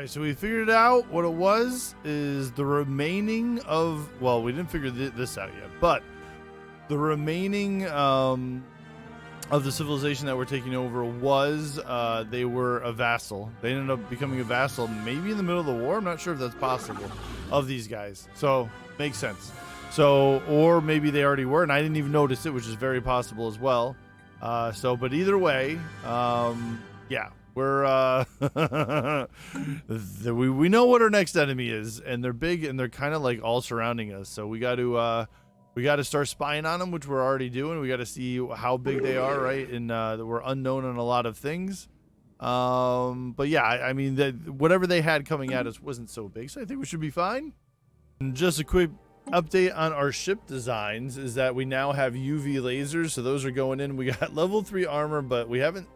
right, so we figured out what it was is the remaining of, well, we didn't figure this out yet, but the remaining of the civilization that we're taking over was they were a vassal. They ended up becoming a vassal maybe in the middle of the war. I'm not sure if that's possible of these guys. So makes sense. So, or maybe they already were and I didn't even notice it, which is very possible as well. But either way, yeah, we're we know what our next enemy is, and they're big and they're kind of like all surrounding us. So we got to start spying on them, which we're already doing. We got to see how big they are, right? And we're unknown on a lot of things. But yeah, I mean, whatever they had coming at us wasn't so big, so I think we should be fine. And just a quick update on our ship designs is that we now have UV lasers, so those are going in. We got level 3 armor, but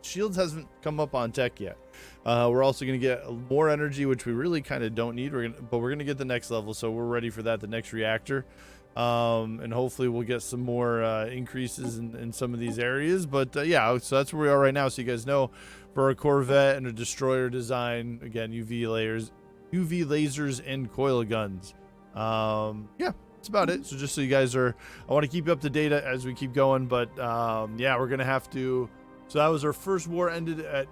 shields hasn't come up on tech yet. We're also going to get more energy, which we really kind of don't need. But we're going to get the next level, so we're ready for that, the next reactor. And hopefully we'll get some more increases in some of these areas. But yeah, so that's where we are right now. So you guys know, for a Corvette and a destroyer design, again, UV lasers and coil guns. Yeah, that's about it. So just so you guys I want to keep you up to date as we keep going. But yeah, we're gonna have to. So that was our first war, ended at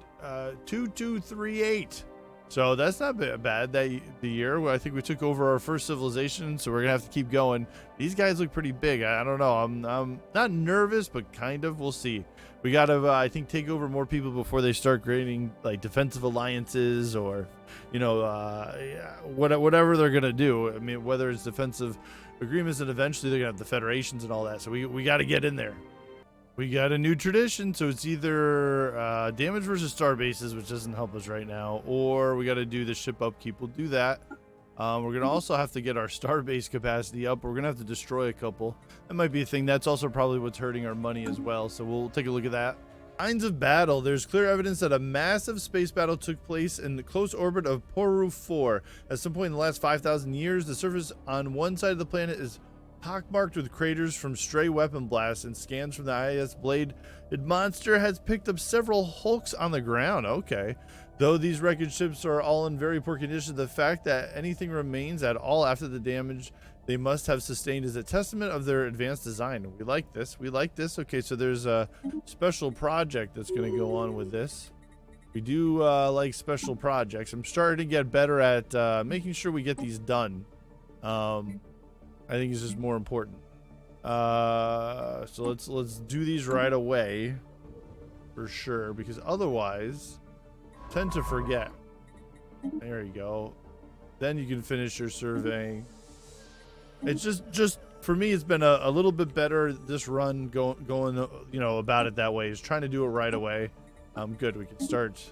2238. So that's not bad. The year where I think we took over our first civilization, so we're gonna have to keep going. These guys look pretty big. I don't know. I'm not nervous, but kind of. We'll see. We gotta, I think, take over more people before they start creating like defensive alliances or, you know, whatever they're gonna do. I mean, whether it's defensive agreements, and eventually they're gonna have the federations and all that. So we got to get in there. We got a new tradition, so it's either damage versus star bases, which doesn't help us right now, or we got to do the ship upkeep. We'll do that. We're going to also have to get our star base capacity up. We're going to have to destroy a couple. That might be a thing. That's also probably what's hurting our money as well, so we'll take a look at that. Signs of battle. There's clear evidence that a massive space battle took place in the close orbit of Poru 4. At some point in the last 5,000 years, the surface on one side of the planet is pockmarked with craters from stray weapon blasts, and scans from the IS bladed monster has picked up several hulks on the ground. Okay. Though these wreckage ships are all in very poor condition, the fact that anything remains at all after the damage they must have sustained is a testament of their advanced design. We like this. We like this. Okay, so there's a special project that's going to go on with this. We do like special projects. I'm starting to get better at making sure we get these done. I think it's just more important. So let's do these right away for sure, because otherwise tend to forget. There you go. Then you can finish your surveying. It's just for me, it's been a little bit better this run going you know, about it that way. Is trying to do it right away. Good. We can start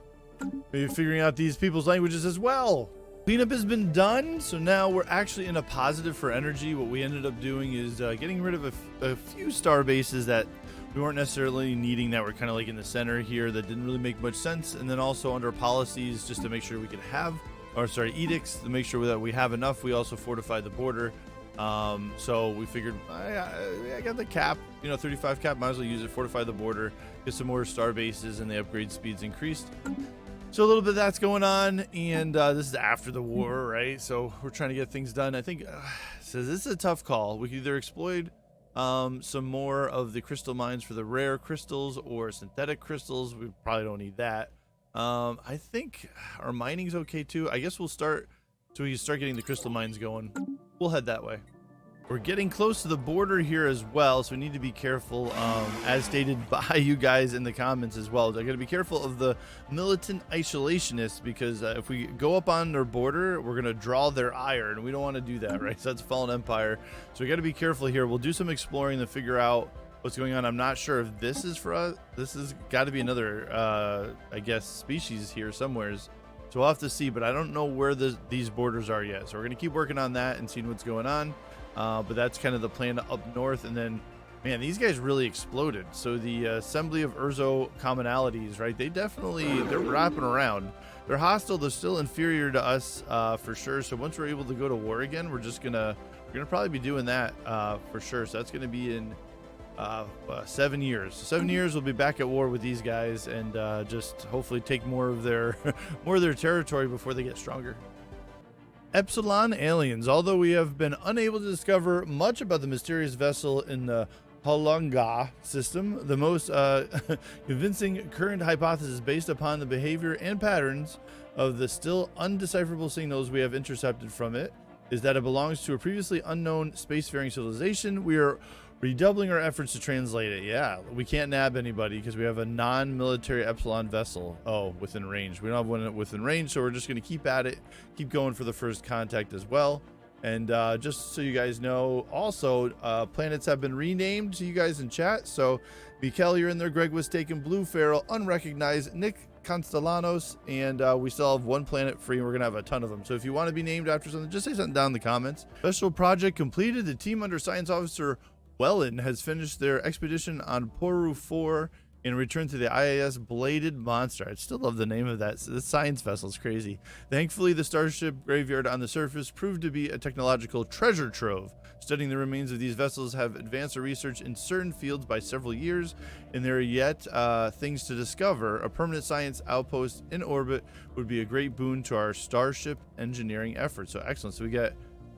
maybe figuring out these people's languages as well. Cleanup has been done, so now we're actually in a positive for energy. What we ended up doing is getting rid of a few star bases that we weren't necessarily needing, that were kind of like in the center here, that didn't really make much sense. And then also under policies, just to make sure we could have, or sorry, edicts, to make sure that we have enough. We also fortified the border. So we figured, I got the cap, you know, 35 cap, might as well use it, fortify the border, get some more star bases, and the upgrade speeds increased. So a little bit of that's going on, and this is after the war, right? So we're trying to get things done. I think so this is a tough call. We could either exploit some more of the crystal mines for the rare crystals or synthetic crystals. We probably don't need that. I think our mining's okay too. I guess we'll start, so we can start getting the crystal mines going. We'll head that way. We're getting close to the border here as well, so we need to be careful, as stated by you guys in the comments as well. They're going to be careful of the militant isolationists, because if we go up on their border, we're going to draw their ire, and we don't want to do that, right? So that's Fallen Empire. So we got to be careful here. We'll do some exploring to figure out what's going on. I'm not sure if this is for us. This has got to be another, I guess, species here somewheres. So we'll have to see, but I don't know where these borders are yet. So we're going to keep working on that and seeing what's going on. But that's kind of the plan up north. And then, man, these guys really exploded. So the Assembly of Urzo commonalities, right? They're wrapping around. They're hostile. They're still inferior to us, for sure. So once we're able to go to war again, we're gonna probably be doing that, for sure. So that's gonna be in 7 years. 7 years we'll be back at war with these guys, and just hopefully take more of their more of their territory before they get stronger. Epsilon Aliens. Although we have been unable to discover much about the mysterious vessel in the Holunga system, the most convincing current hypothesis based upon the behavior and patterns of the still undecipherable signals we have intercepted from it is that it belongs to a previously unknown spacefaring civilization. We are redoubling our efforts to translate it. Yeah, we can't nab anybody because we have a non-military Epsilon vessel. Oh, within range. We don't have one within range, so we're just going to keep at it, keep going for the first contact as well. And just so you guys know, also, planets have been renamed to you guys in chat. So, Mikel, you're in there. Greg was taken. Blue Feral, unrecognized. Nick Constellanos, and we still have one planet free, and we're gonna have a ton of them. So if you want to be named after something, just say something down in the comments. Special project completed. The team under Science Officer Wellen has finished their expedition on Poru 4 and returned to the IAS Bladed Monster. I still love the name of that. The science vessel is crazy. Thankfully, the starship graveyard on the surface proved to be a technological treasure trove. Studying the remains of these vessels have advanced our research in certain fields by several years, and there are yet things to discover. A permanent science outpost in orbit would be a great boon to our starship engineering efforts. So excellent. So we get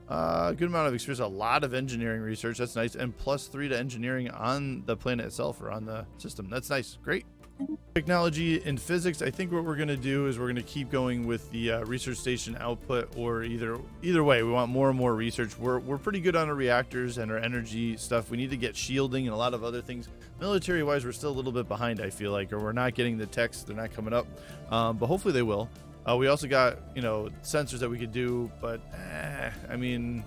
a good amount of experience, a lot of engineering research. That's nice. And +3 to engineering on the planet itself or on the system. That's nice. Great. Technology and physics. I think what we're going to do is we're going to keep going with the research station output, or either way, we want more and more research. We're pretty good on our reactors and our energy stuff. We need to get shielding and a lot of other things. Military wise, we're still a little bit behind, I feel like, or we're not getting the techs. They're not coming up, but hopefully they will. We also got, sensors that we could do, but I mean,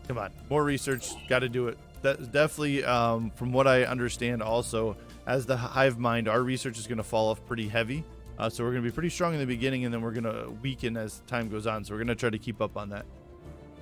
come on, more research, got to do it. That's definitely, from what I understand, also as the Hive Mind, our research is going to fall off pretty heavy. So we're going to be pretty strong in the beginning, and then we're going to weaken as time goes on. So we're going to try to keep up on that.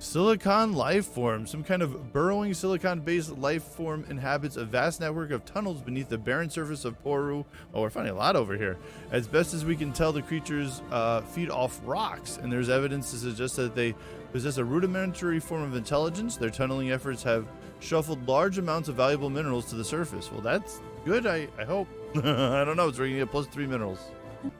Silicon Lifeform. Some kind of burrowing silicon-based life form inhabits a vast network of tunnels beneath the barren surface of Poru. Oh, we're finding a lot over here. As best as we can tell, the creatures feed off rocks, and there's evidence to suggest that they possess a rudimentary form of intelligence. Their tunneling efforts have shuffled large amounts of valuable minerals to the surface. Well, that's good, I hope. I don't know, so we're going to get +3 minerals.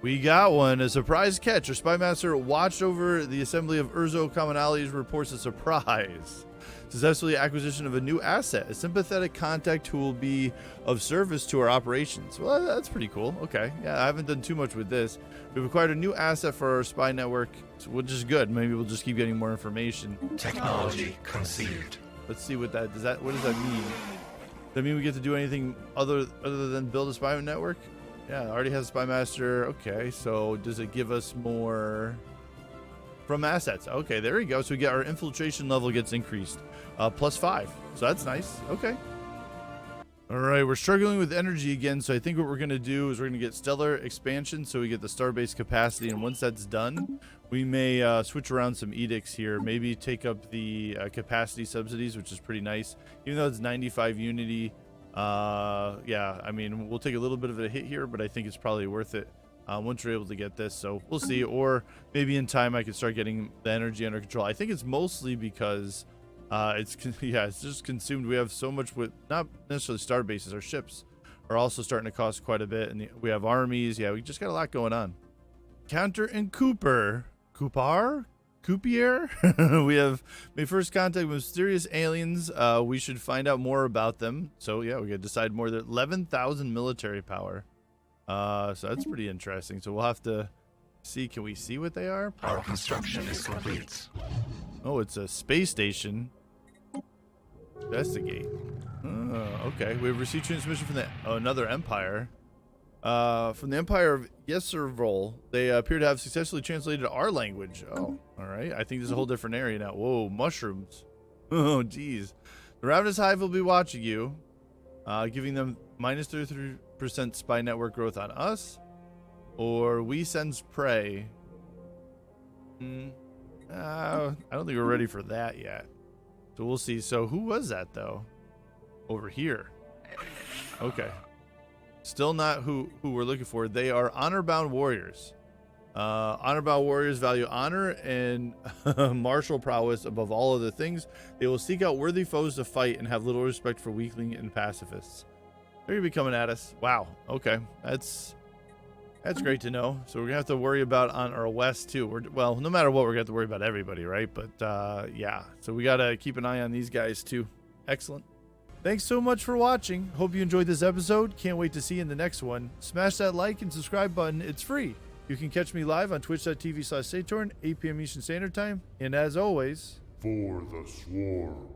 We got one, a surprise catch. Our spymaster watched over the assembly of Urzo Commonalities, reports a surprise. Successfully acquisition of a new asset, a sympathetic contact who will be of service to our operations. Well, that's pretty cool. Okay, yeah, I haven't done too much with this. We've acquired a new asset for our spy network, which is good. Maybe we'll just keep getting more information. Technology conceived. Let's see what what does that mean? Does that mean we get to do anything other than build a spy network? Yeah, it already has Spy Master. Okay, so does it give us more from assets? Okay, there we go. So we get our infiltration level gets increased, +5. So that's nice. Okay. All right, we're struggling with energy again. So I think what we're going to do is we're going to get stellar expansion, so we get the starbase capacity. And once that's done, we may switch around some edicts here. Maybe take up the capacity subsidies, which is pretty nice. Even though it's 95 unity. Yeah, I mean, we'll take a little bit of a hit here, but I think it's probably worth it once we're able to get this. So we'll see. Or maybe in time I could start getting the energy under control. I think it's mostly because it's just consumed. We have so much with not necessarily star bases. Our ships are also starting to cost quite a bit, and we have armies. Yeah, we just got a lot going on. Counter and Cooper. Coupier? We have made first contact with mysterious aliens. We should find out more about them. So yeah, we gotta decide more. 11,000 military power. So that's pretty interesting. So we'll have to see. Can we see what they are? Our construction is complete. Oh, it's a space station. Investigate. Okay. We've received transmission from another empire. From the Empire of Yeservol. They appear to have successfully translated our language. Oh, all right. I think there's a whole different area now. Whoa, mushrooms. Oh, geez. The Ravenous Hive will be watching you, giving them -33% spy network growth on us, or we sense prey. I don't think we're ready for that yet. So we'll see. So who was that, though? Over here. Okay. Still not who we're looking for. They are honor-bound warriors. Honor-bound warriors value honor and martial prowess above all other things. They will seek out worthy foes to fight and have little respect for weakling and pacifists. They're gonna be coming at us. Wow. Okay, that's great to know. So we're gonna have to worry about on our west too. Well, no matter what, we're gonna have to worry about everybody, right? But yeah. So we gotta keep an eye on these guys too. Excellent. Thanks so much for watching. Hope you enjoyed this episode. Can't wait to see you in the next one. Smash that like and subscribe button. It's free. You can catch me live on twitch.tv/Satorn, 8 p.m. Eastern Standard Time. And as always, For the swarm.